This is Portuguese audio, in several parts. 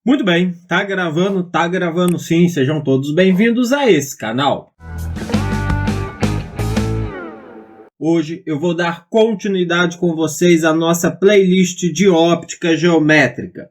Muito bem, tá gravando sim, sejam todos bem-vindos a esse canal. Hoje eu vou dar continuidade com vocês à nossa playlist de óptica geométrica.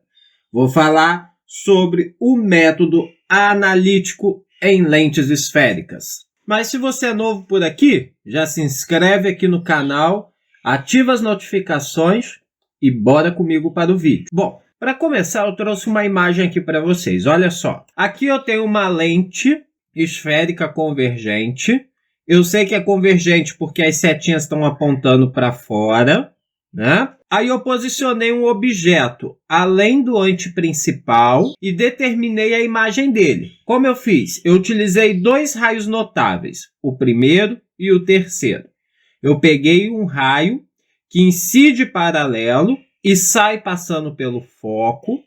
Vou falar sobre o método analítico em lentes esféricas. Mas se você é novo por aqui, já se inscreve aqui no canal, ativa as notificações e bora comigo para o vídeo. Bom, para começar, eu trouxe uma imagem aqui para vocês. Olha só. Aqui eu tenho uma lente esférica convergente. Eu sei que é convergente porque as setinhas estão apontando para fora, né? Aí eu posicionei um objeto além do ante principal e determinei a imagem dele. Como eu fiz? Eu utilizei dois raios notáveis, o primeiro e o terceiro. Eu peguei um raio que incide paralelo e sai passando pelo foco,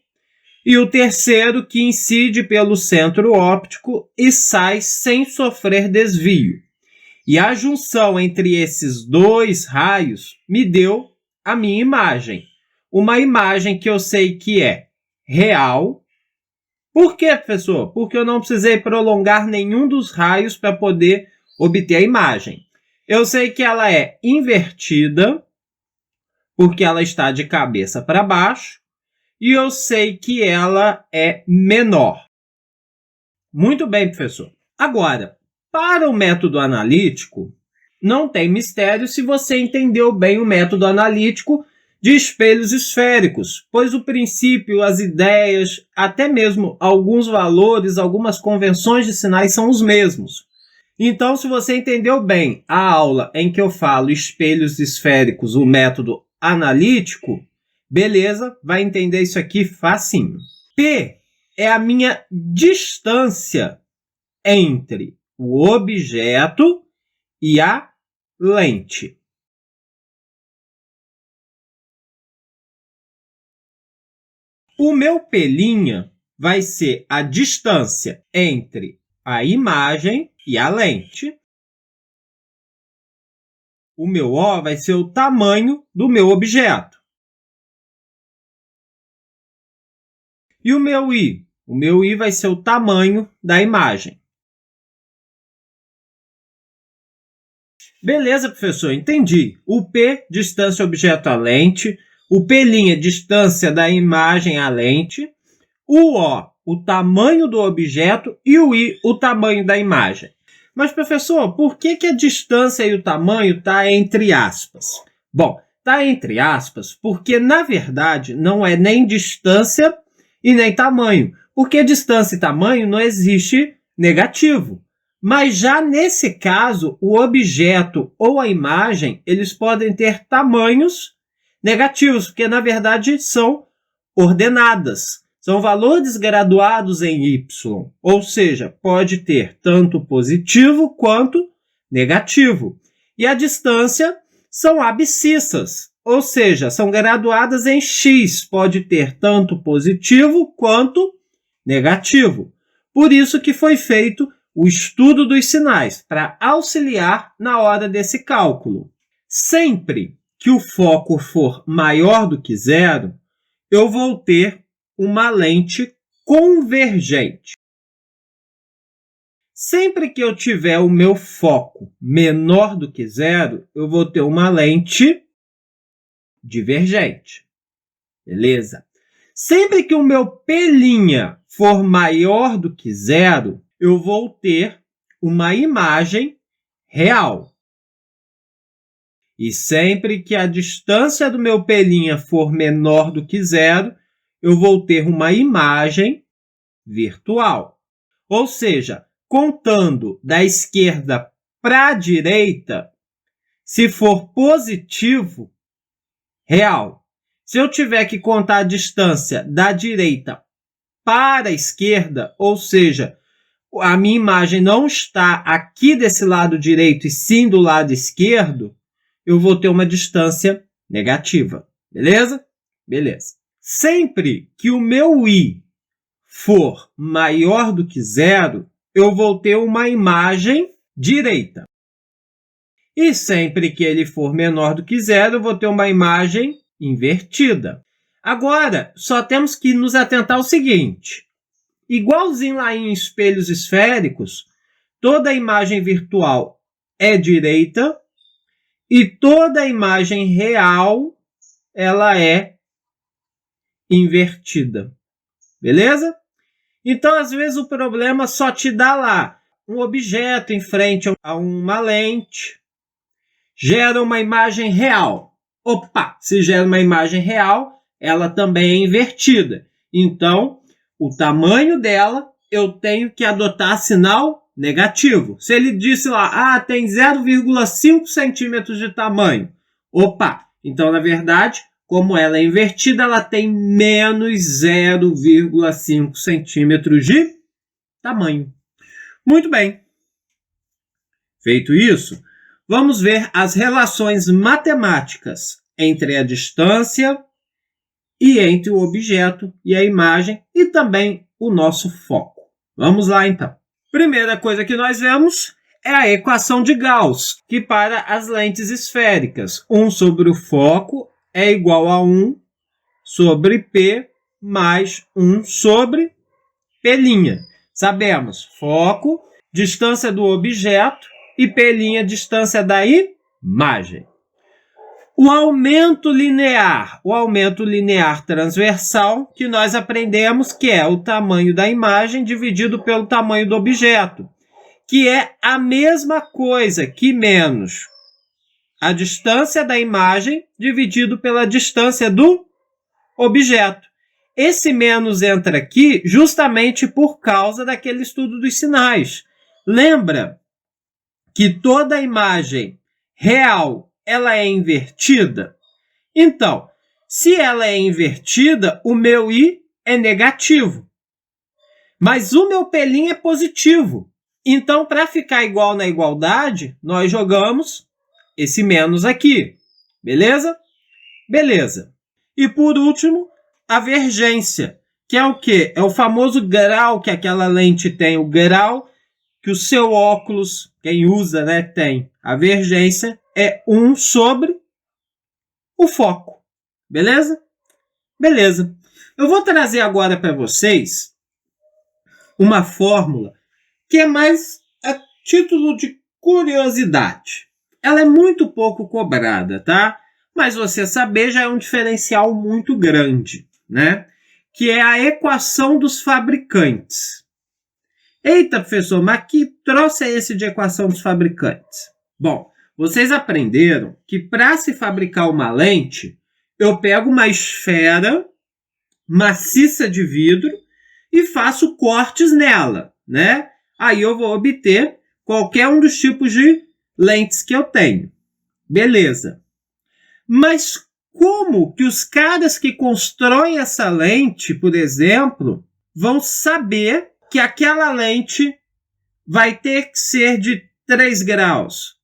e o terceiro que incide pelo centro óptico e sai sem sofrer desvio. E a junção entre esses dois raios me deu a minha imagem. Uma imagem que eu sei que é real. Por quê, professor? Porque eu não precisei prolongar nenhum dos raios para poder obter a imagem. Eu sei que ela é invertida, porque ela está de cabeça para baixo, e eu sei que ela é menor. Muito bem, professor. Agora, para o método analítico, não tem mistério se você entendeu bem o método analítico de espelhos esféricos, pois o princípio, as ideias, até mesmo alguns valores, algumas convenções de sinais são os mesmos. Então, se você entendeu bem a aula em que eu falo espelhos esféricos, o método analítico, beleza, vai entender isso aqui facinho. P é a minha distância entre o objeto e a lente. O meu P' vai ser a distância entre a imagem e a lente. O meu O vai ser o tamanho do meu objeto. E o meu I? O meu I vai ser o tamanho da imagem. Beleza, professor, entendi. O P, distância objeto à lente. O P', distância da imagem à lente. O O, o tamanho do objeto. E o I, o tamanho da imagem. Mas, professor, por que a distância e o tamanho está entre aspas? Bom, está entre aspas porque, na verdade, não é nem distância e nem tamanho. Porque distância e tamanho não existe negativo. Mas já nesse caso, o objeto ou a imagem, eles podem ter tamanhos negativos, porque na verdade são ordenadas. São valores graduados em y, ou seja, pode ter tanto positivo quanto negativo. E a distância são abscissas, ou seja, são graduadas em x, pode ter tanto positivo quanto negativo. Por isso que foi feito o estudo dos sinais, para auxiliar na hora desse cálculo. Sempre que o foco for maior do que zero, eu vou ter uma lente convergente. Sempre que eu tiver o meu foco menor do que zero, eu vou ter uma lente divergente. Beleza? Sempre que o meu P' for maior do que zero, eu vou ter uma imagem real. E sempre que a distância do meu P' for menor do que zero, eu vou ter uma imagem virtual. Ou seja, contando da esquerda para a direita, se for positivo, real. Se eu tiver que contar a distância da direita para a esquerda, ou seja, a minha imagem não está aqui desse lado direito e sim do lado esquerdo, eu vou ter uma distância negativa. Beleza? Beleza. Sempre que o meu I for maior do que zero, eu vou ter uma imagem direita. E sempre que ele for menor do que zero, eu vou ter uma imagem invertida. Agora, só temos que nos atentar ao seguinte. Igualzinho lá em espelhos esféricos, toda imagem virtual é direita e toda imagem real ela é invertida. Beleza? Então, às vezes, o problema só te dá lá um objeto em frente a uma lente, gera uma imagem real. Opa, se gera uma imagem real, ela também é invertida. Então, o tamanho dela, eu tenho que adotar sinal negativo. Se ele disse lá, tem 0,5 centímetros de tamanho. Opa, então, na verdade, como ela é invertida, ela tem menos 0,5 centímetros de tamanho. Muito bem. Feito isso, vamos ver as relações matemáticas entre a distância e entre o objeto e a imagem e também o nosso foco. Vamos lá, então. Primeira coisa que nós vemos é a equação de Gauss, que para as lentes esféricas, 1 sobre o foco é igual a 1 sobre P mais 1 sobre P'. Sabemos, foco, distância do objeto e P', distância da imagem. O aumento linear transversal, que nós aprendemos que é o tamanho da imagem dividido pelo tamanho do objeto, que é a mesma coisa que menos a distância da imagem dividido pela distância do objeto. Esse menos entra aqui justamente por causa daquele estudo dos sinais. Lembra que toda imagem real ela é invertida? Então, se ela é invertida, o meu I é negativo. Mas o meu P' é positivo. Então, para ficar igual na igualdade, nós jogamos esse menos aqui. Beleza? Beleza. E por último, a vergência, que é o quê? É o famoso grau que aquela lente tem, o grau que o seu óculos, quem usa, né, tem. A vergência é 1 sobre o foco. Beleza? Beleza. Eu vou trazer agora para vocês uma fórmula que é mais a título de curiosidade. Ela é muito pouco cobrada, tá? Mas você saber já é um diferencial muito grande, né? Que é a equação dos fabricantes. Eita, professor, mas que troço é esse de equação dos fabricantes? Bom, vocês aprenderam que para se fabricar uma lente, eu pego uma esfera maciça de vidro e faço cortes nela, né? Aí eu vou obter qualquer um dos tipos de lentes que eu tenho. Beleza. Mas como que os caras que constroem essa lente, por exemplo, vão saber que aquela lente vai ter que ser de 3 graus?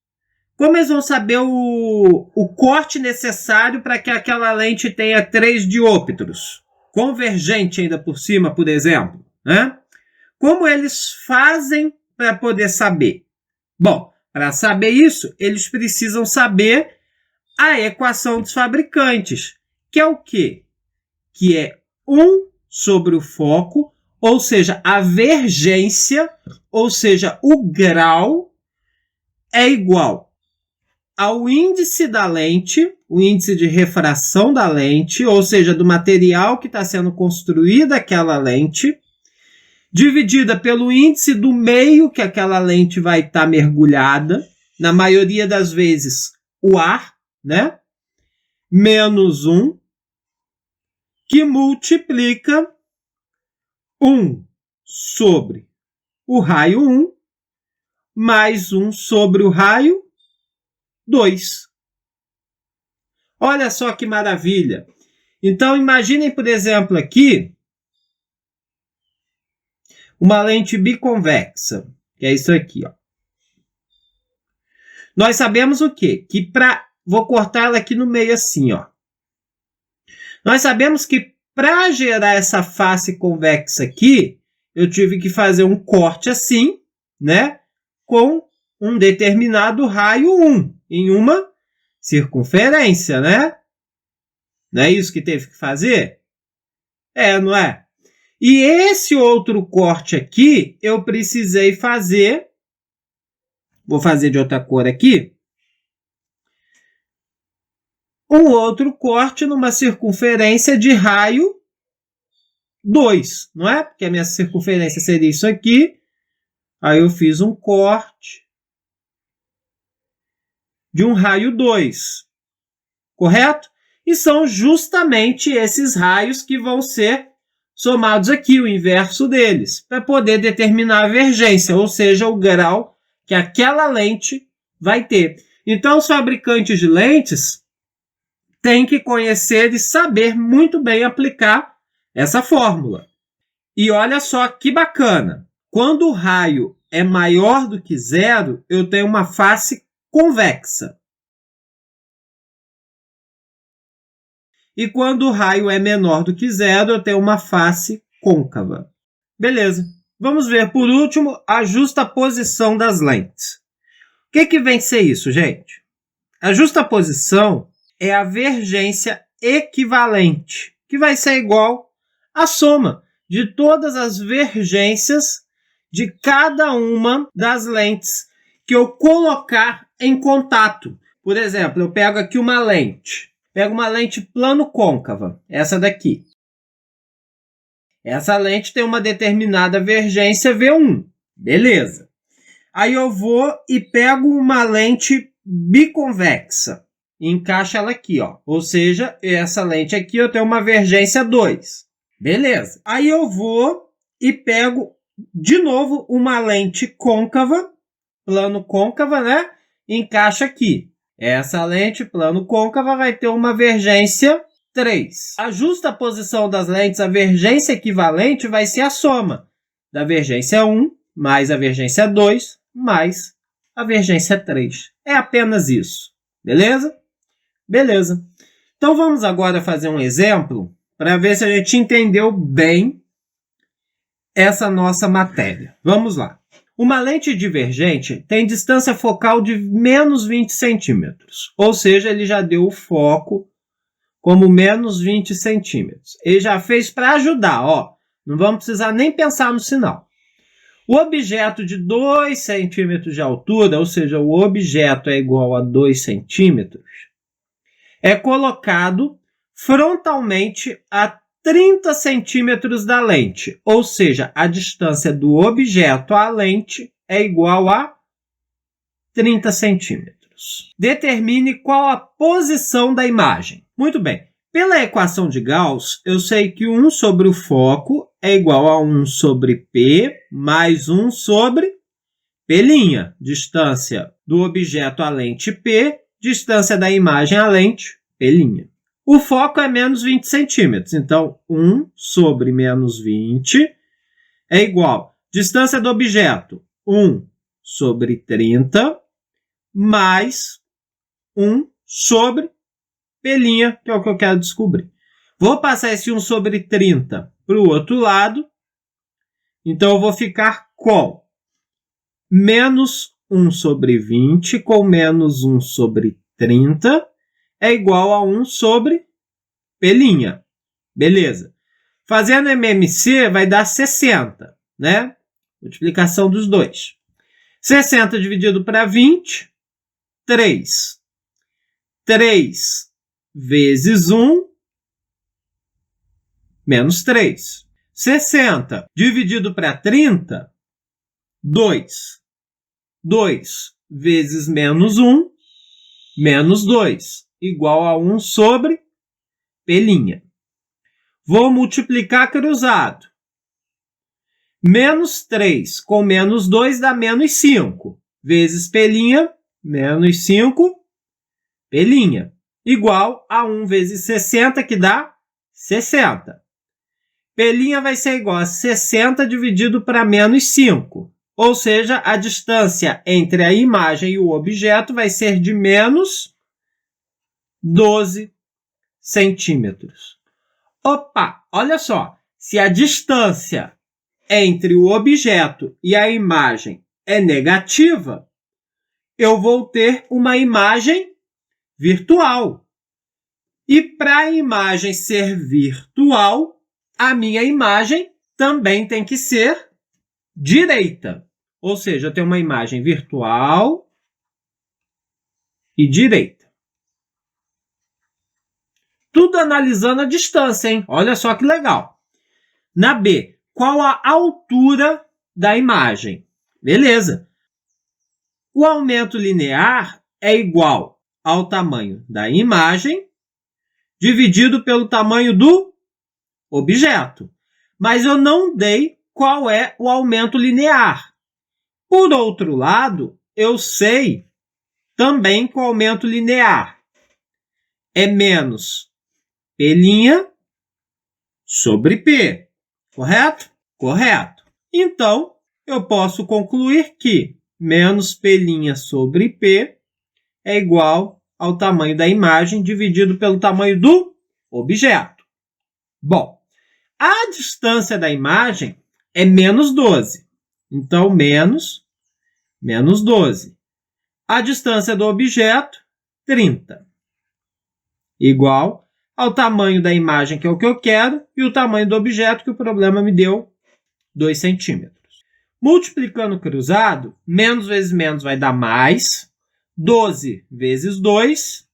Como eles vão saber o corte necessário para que aquela lente tenha 3 diôptros? Convergente ainda por cima, por exemplo, né? Como eles fazem para poder saber? Bom, para saber isso, eles precisam saber a equação dos fabricantes, que é o quê? Que é 1 sobre o foco, ou seja, a vergência, ou seja, o grau, é igual ao índice da lente, o índice de refração da lente, ou seja, do material que está sendo construída aquela lente, dividida pelo índice do meio que aquela lente vai estar mergulhada, na maioria das vezes o ar, né? Menos 1, que multiplica 1 sobre o raio 1, mais 1 sobre o raio 2. Olha só que maravilha! Então, imaginem, por exemplo, aqui, uma lente biconvexa, que é isso aqui, ó. Nós sabemos o quê? Que para... Vou cortar ela aqui no meio assim, ó. Nós sabemos que para gerar essa face convexa aqui, eu tive que fazer um corte assim, né? Com um determinado raio 1, em uma circunferência, né? Não é isso que teve que fazer? Não é? E esse outro corte aqui, eu precisei fazer, vou fazer de outra cor aqui, um outro corte numa circunferência de raio 2, não é? Porque a minha circunferência seria isso aqui. Aí eu fiz um corte de um raio 2, correto? E são justamente esses raios que vão ser somados aqui, o inverso deles, para poder determinar a vergência, ou seja, o grau que aquela lente vai ter. Então, os fabricantes de lentes têm que conhecer e saber muito bem aplicar essa fórmula. E olha só que bacana. Quando o raio é maior do que zero, eu tenho uma face convexa. E quando o raio é menor do que zero, eu tenho uma face côncava. Beleza. Vamos ver, por último, a justaposição das lentes. O que vem ser isso, gente? A justaposição é a vergência equivalente, que vai ser igual à soma de todas as vergências de cada uma das lentes que eu colocar em contato. Por exemplo, eu pego aqui uma lente. Pego uma lente plano-côncava, essa daqui. Essa lente tem uma determinada vergência V1. Beleza. Aí eu vou e pego uma lente biconvexa. E encaixo ela aqui, ó. Ou seja, essa lente aqui eu tenho uma vergência 2. Beleza. Aí eu vou e pego de novo uma lente côncava, plano côncava, né? Encaixa aqui. Essa lente plano côncava vai ter uma vergência 3. A justaposição das lentes, a vergência equivalente vai ser a soma da vergência 1 mais a vergência 2 mais a vergência 3. É apenas isso. Beleza? Beleza. Então vamos agora fazer um exemplo para ver se a gente entendeu bem essa nossa matéria. Vamos lá. Uma lente divergente tem distância focal de menos 20 centímetros. Ou seja, ele já deu o foco como menos 20 centímetros. Ele já fez para ajudar, ó. Não vamos precisar nem pensar no sinal. O objeto de 2 centímetros de altura, ou seja, o objeto é igual a 2 centímetros, é colocado frontalmente a 30 centímetros da lente, ou seja, a distância do objeto à lente é igual a 30 centímetros. Determine qual a posição da imagem. Muito bem. Pela equação de Gauss, eu sei que 1 sobre o foco é igual a 1 sobre P mais 1 sobre P', distância do objeto à lente P, distância da imagem à lente P'. O foco é menos 20 centímetros, então 1 sobre menos 20 é igual a distância do objeto, 1 sobre 30, mais 1 sobre P', que é o que eu quero descobrir. Vou passar esse 1 sobre 30 para o outro lado, então eu vou ficar com menos 1 sobre 20 com menos 1 sobre 30 é igual a 1 sobre P'. Beleza. Fazendo MMC vai dar 60, né? Multiplicação dos dois. 60 dividido para 20, 3. 3 vezes 1, menos 3. 60 dividido para 30, 2. 2 vezes menos 1, menos 2, igual a 1 sobre P'. Vou multiplicar cruzado. Menos 3 com menos 2 dá menos 5. Vezes P', menos 5, P'. Igual a 1 vezes 60, que dá 60. P' vai ser igual a 60 dividido para menos 5. Ou seja, a distância entre a imagem e o objeto vai ser de menos 12 centímetros. Opa, olha só. Se a distância entre o objeto e a imagem é negativa, eu vou ter uma imagem virtual. E para a imagem ser virtual, a minha imagem também tem que ser direita. Ou seja, eu tenho uma imagem virtual e direita. Tudo analisando a distância, hein? Olha só que legal. Na B, qual a altura da imagem? Beleza. O aumento linear é igual ao tamanho da imagem dividido pelo tamanho do objeto. Mas eu não dei qual é o aumento linear. Por outro lado, eu sei também que o aumento linear é menos P' sobre P. Correto? Correto. Então, eu posso concluir que menos P' sobre P é igual ao tamanho da imagem dividido pelo tamanho do objeto. Bom, a distância da imagem é menos 12. Então, menos 12. A distância do objeto, 30. Igual ao tamanho da imagem, que é o que eu quero, e o tamanho do objeto, que o problema me deu, 2 centímetros. Multiplicando cruzado, menos vezes menos vai dar mais. 12 vezes 2,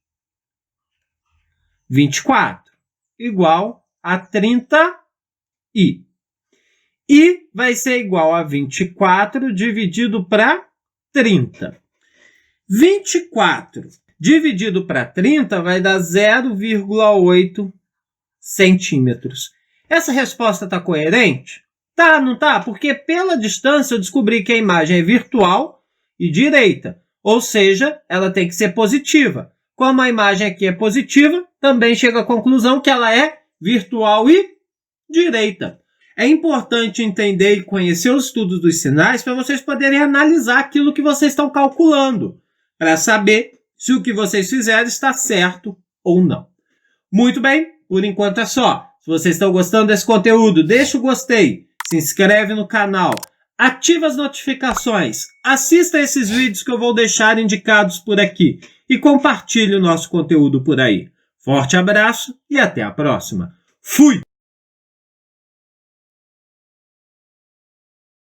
24. Igual a 30 e vai ser igual a 24 dividido para 30. 24 dividido para 30 vai dar 0,8 centímetros. Essa resposta está coerente? Tá, não tá? Porque pela distância eu descobri que a imagem é virtual e direita. Ou seja, ela tem que ser positiva. Como a imagem aqui é positiva, também chega à conclusão que ela é virtual e direita. É importante entender e conhecer os estudos dos sinais para vocês poderem analisar aquilo que vocês estão calculando, para saber se o que vocês fizeram está certo ou não. Muito bem, por enquanto é só. Se vocês estão gostando desse conteúdo, deixa o gostei, se inscreve no canal, ativa as notificações, assista esses vídeos que eu vou deixar indicados por aqui e compartilhe o nosso conteúdo por aí. Forte abraço e até a próxima. Fui!